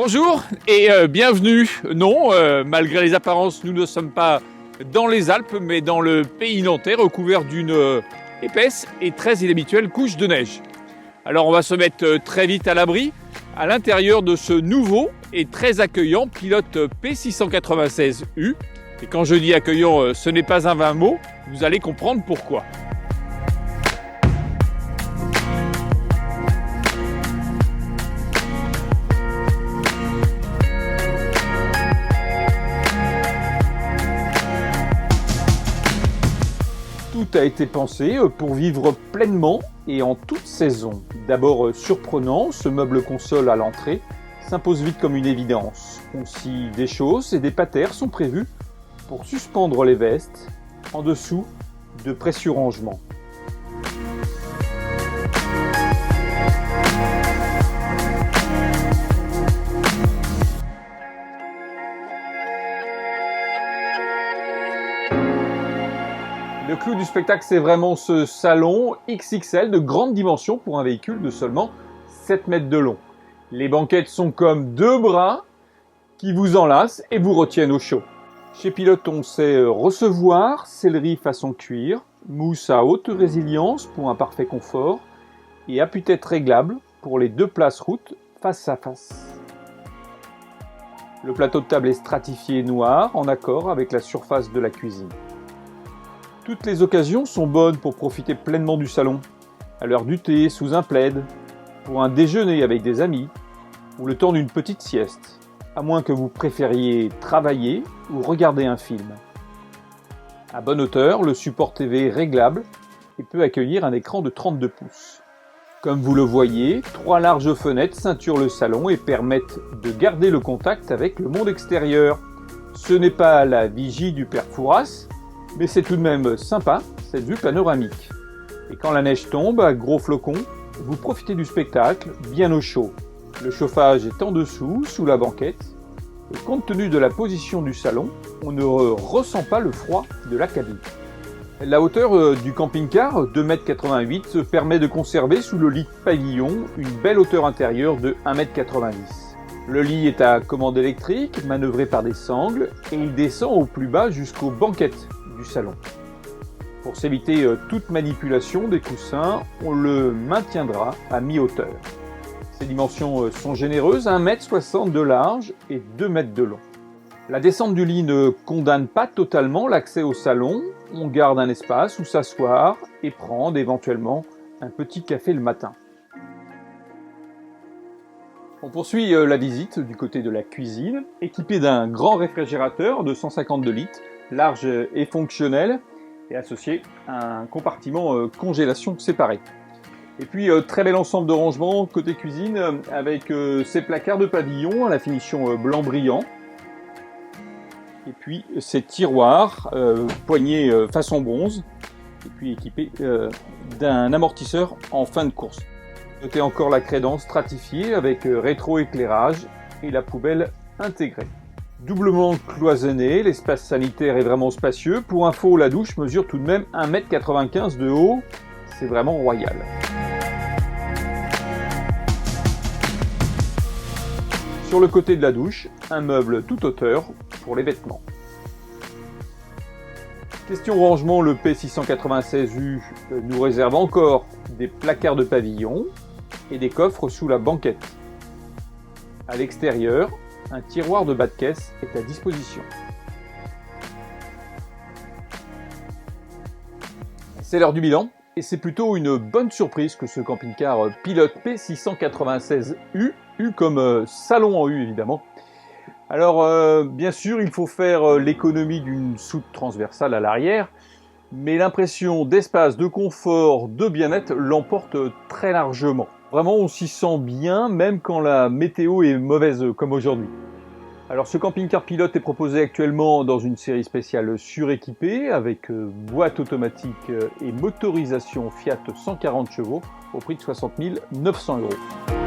Bonjour et bienvenue. Non, malgré les apparences, nous ne sommes pas dans les Alpes, mais dans le pays nantais, recouvert d'une épaisse et très inhabituelle couche de neige. Alors on va se mettre très vite à l'abri, à l'intérieur de ce nouveau et très accueillant pilote P696U. Et quand je dis accueillant, ce n'est pas un vain mot, vous allez comprendre pourquoi. Tout a été pensé pour vivre pleinement et en toute saison. D'abord surprenant, ce meuble console à l'entrée s'impose vite comme une évidence. Aussi des chausses et des patères sont prévus pour suspendre les vestes en dessous de précieux rangements. Le clou du spectacle, c'est vraiment ce salon XXL de grande dimension pour un véhicule de seulement 7 mètres de long. Les banquettes sont comme deux bras qui vous enlacent et vous retiennent au chaud. Chez Pilote, on sait recevoir, sellerie façon cuir, mousse à haute résilience pour un parfait confort et appuie-tête réglable pour les deux places route face à face. Le plateau de table est stratifié noir en accord avec la surface de la cuisine. Toutes les occasions sont bonnes pour profiter pleinement du salon, à l'heure du thé, sous un plaid, pour un déjeuner avec des amis, ou le temps d'une petite sieste, à moins que vous préfériez travailler ou regarder un film. À bonne hauteur, le support TV est réglable et peut accueillir un écran de 32 pouces. Comme vous le voyez, 3 larges fenêtres ceinturent le salon et permettent de garder le contact avec le monde extérieur. Ce n'est pas la vigie du père Fouras, mais c'est tout de même sympa, cette vue panoramique. Et quand la neige tombe à gros flocons, vous profitez du spectacle bien au chaud. Le chauffage est en dessous, sous la banquette, et compte tenu de la position du salon, on ne ressent pas le froid de la cabine. La hauteur du camping-car, 2,88 m, permet de conserver sous le lit pavillon une belle hauteur intérieure de 1,90 m. Le lit est à commande électrique, manœuvré par des sangles, et il descend au plus bas jusqu'aux banquettes du salon. Pour s'éviter toute manipulation des coussins, on le maintiendra à mi-hauteur. Ses dimensions sont généreuses, 1,60 m de large et 2 m de long. La descente du lit ne condamne pas totalement l'accès au salon, on garde un espace où s'asseoir et prendre éventuellement un petit café le matin. On poursuit la visite du côté de la cuisine, équipée d'un grand réfrigérateur de 152 litres, large et fonctionnel, et associé à un compartiment congélation séparé. Et puis très bel ensemble de rangements côté cuisine, avec ces placards de pavillon à la finition blanc brillant, et puis ces tiroirs poignets façon bronze, et puis équipés d'un amortisseur en fin de course. Notez encore la crédence stratifiée avec rétroéclairage et la poubelle intégrée. Doublement cloisonné, l'espace sanitaire est vraiment spacieux. Pour info, la douche mesure tout de même 1,95 m de haut. C'est vraiment royal. Sur le côté de la douche, un meuble toute hauteur pour les vêtements. Question rangement, le P696U nous réserve encore des placards de pavillon et des coffres sous la banquette. À l'extérieur, un tiroir de bas de caisse est à disposition. C'est l'heure du bilan et c'est plutôt une bonne surprise que ce camping-car Pilote P696U, U comme salon en U évidemment. Alors bien sûr il faut faire l'économie d'une soute transversale à l'arrière, mais l'impression d'espace, de confort, de bien-être l'emporte très largement. Vraiment, on s'y sent bien, même quand la météo est mauvaise comme aujourd'hui. Alors, ce camping-car Pilote est proposé actuellement dans une série spéciale suréquipée, avec boîte automatique et motorisation Fiat 140 chevaux, au prix de 60 900 €.